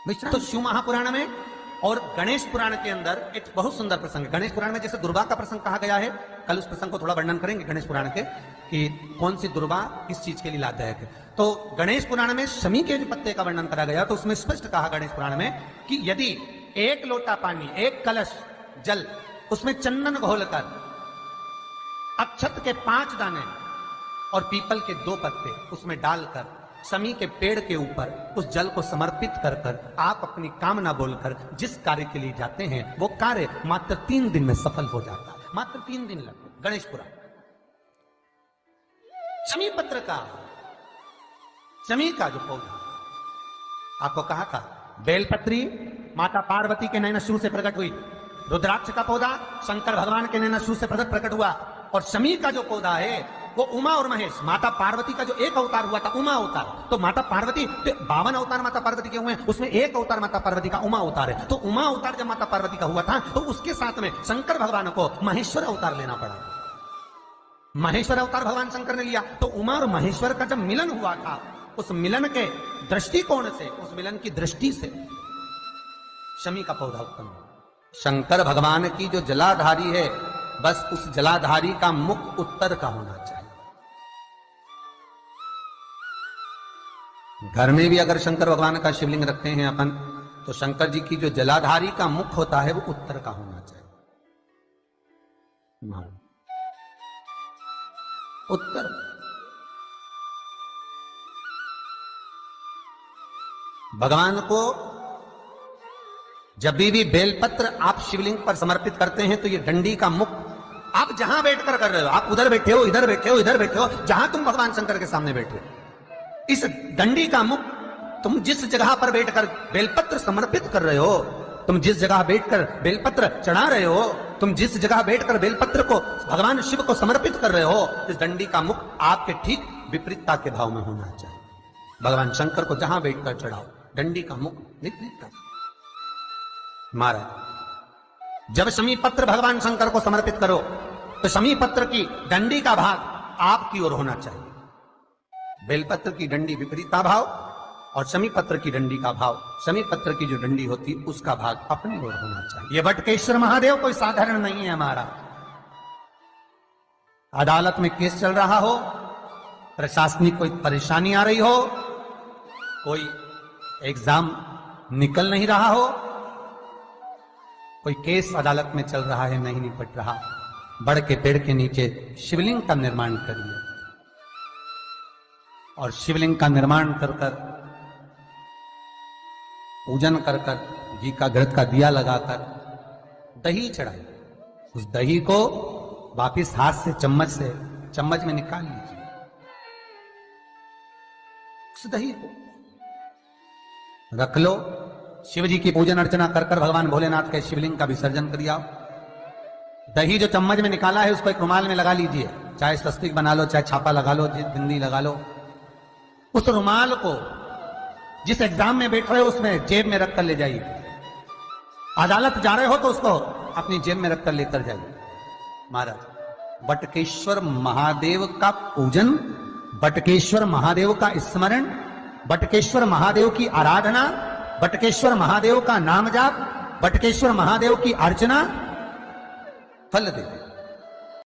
तो शिव महापुराण में और गणेश पुराण के अंदर एक बहुत सुंदर प्रसंग है। गणेश पुराण में जैसे दुर्वा का प्रसंग कहा गया है, कल उस प्रसंग को थोड़ा वर्णन करेंगे गणेश पुराण के कि कौन सी दुर्वा किस चीज के लिए लाभदायक है। तो गणेश पुराण में शमी के जो पत्ते का वर्णन करा गया तो उसमें स्पष्ट कहा गणेश पुराण में कि यदि एक लोटा पानी, एक कलश जल, उसमें चंदन घोलकर अक्षत के 5 दाने और पीपल के 2 पत्ते उसमें डालकर शमी के पेड़ के ऊपर उस जल को समर्पित कर कर आप अपनी कामना बोलकर जिस कार्य के लिए जाते हैं वो कार्य मात्र 3 दिन में सफल हो जाता है। मात्र 3 दिन लगते। गणेश पुराण। शमी पत्र का, शमी का जो पौधा आपको कहा था, बेलपत्री माता पार्वती के नैनशू से प्रकट हुई, रुद्राक्ष का पौधा शंकर भगवान के नैनशू से प्रकट हुआ, और शमी का जो पौधा है वो उमा और महेश, माता पार्वती का जो एक अवतार हुआ था उमा अवतार। तो माता पार्वती, तो 52 अवतार माता पार्वती के हुए हैं, उसमें एक अवतार माता पार्वती का उमा अवतार है। तो उमा अवतार जब माता पार्वती का हुआ था तो उसके साथ में शंकर भगवान को महेश्वर अवतार लेना पड़ा। महेश्वर अवतार भगवान शंकर ने लिया। तो उमा और महेश्वर का जब मिलन हुआ था, उस मिलन के दृष्टिकोण से, उस मिलन की दृष्टि से शमी का पौधा उत्पन्न हुआ। शंकर भगवान की जो जलाधारी है, बस उस जलाधारी का मुख उत्तर का होना चाहिए। घर में भी अगर शंकर भगवान का शिवलिंग रखते हैं अपन, तो शंकर जी की जो जलाधारी का मुख होता है वो उत्तर का होना चाहिए। उत्तर। भगवान को जब भी बेलपत्र आप शिवलिंग पर समर्पित करते हैं तो ये डंडी का मुख आप जहां बैठकर कर रहे हो, आप उधर बैठे हो, इधर बैठे हो, इधर बैठे हो, जहां तुम भगवान शंकर के सामने बैठे हो, इस डंडी का मुख तुम जिस जगह पर बैठकर बेलपत्र समर्पित कर रहे हो, तुम जिस जगह बैठकर बेलपत्र चढ़ा रहे हो, तुम जिस जगह बैठकर बेलपत्र को भगवान शिव को समर्पित कर रहे हो, इस डंडी का मुख आपके ठीक विपरीतता के भाव में होना चाहिए। भगवान शंकर को जहां बैठकर चढ़ाओ, डंडी का मुख विपरीतता। महाराज, जब शमी पत्र भगवान शंकर को समर्पित करो तो शमी पत्र की डंडी का भाग आपकी ओर होना चाहिए। बेलपत्र की डंडी विपरीता भाव और शमी पत्र की डंडी का भाव, शमी पत्र की जो डंडी होती उसका भाग अपनी ओर होना चाहिए। ये बटकेश्वर महादेव कोई साधारण नहीं है। हमारा अदालत में केस चल रहा हो, प्रशासनिक कोई परेशानी आ रही हो, कोई एग्जाम निकल नहीं रहा हो, कोई केस अदालत में चल रहा है, नहीं निपट रहा, बड़ के पेड़ के नीचे शिवलिंग का निर्माण करिए और शिवलिंग का निर्माण कर कर, पूजन कर कर, घी का घृत का दिया लगाकर दही चढ़ाइए। उस दही को वापिस हाथ से चम्मच में निकाल लीजिए। उस दही को रख लो, शिव जी की पूजन अर्चना कर कर भगवान भोलेनाथ के शिवलिंग का विसर्जन कर आओ। दही जो चम्मच में निकाला है उसको एक रुमाल में लगा लीजिए, चाहे स्वस्तिक बना लो, चाहे छापा लगा लो, बिंदी लगा लो। उस रुमाल को जिस एग्जाम में बैठ रहे हो उसमें जेब में रखकर ले जाइए। अदालत जा रहे हो तो उसको अपनी जेब में रखकर लेकर जाइए। महाराज, बटकेश्वर महादेव का पूजन, बटकेश्वर महादेव का स्मरण, बटकेश्वर महादेव की आराधना, बटकेश्वर महादेव का नाम जाप, बटकेश्वर महादेव की अर्चना फल दे।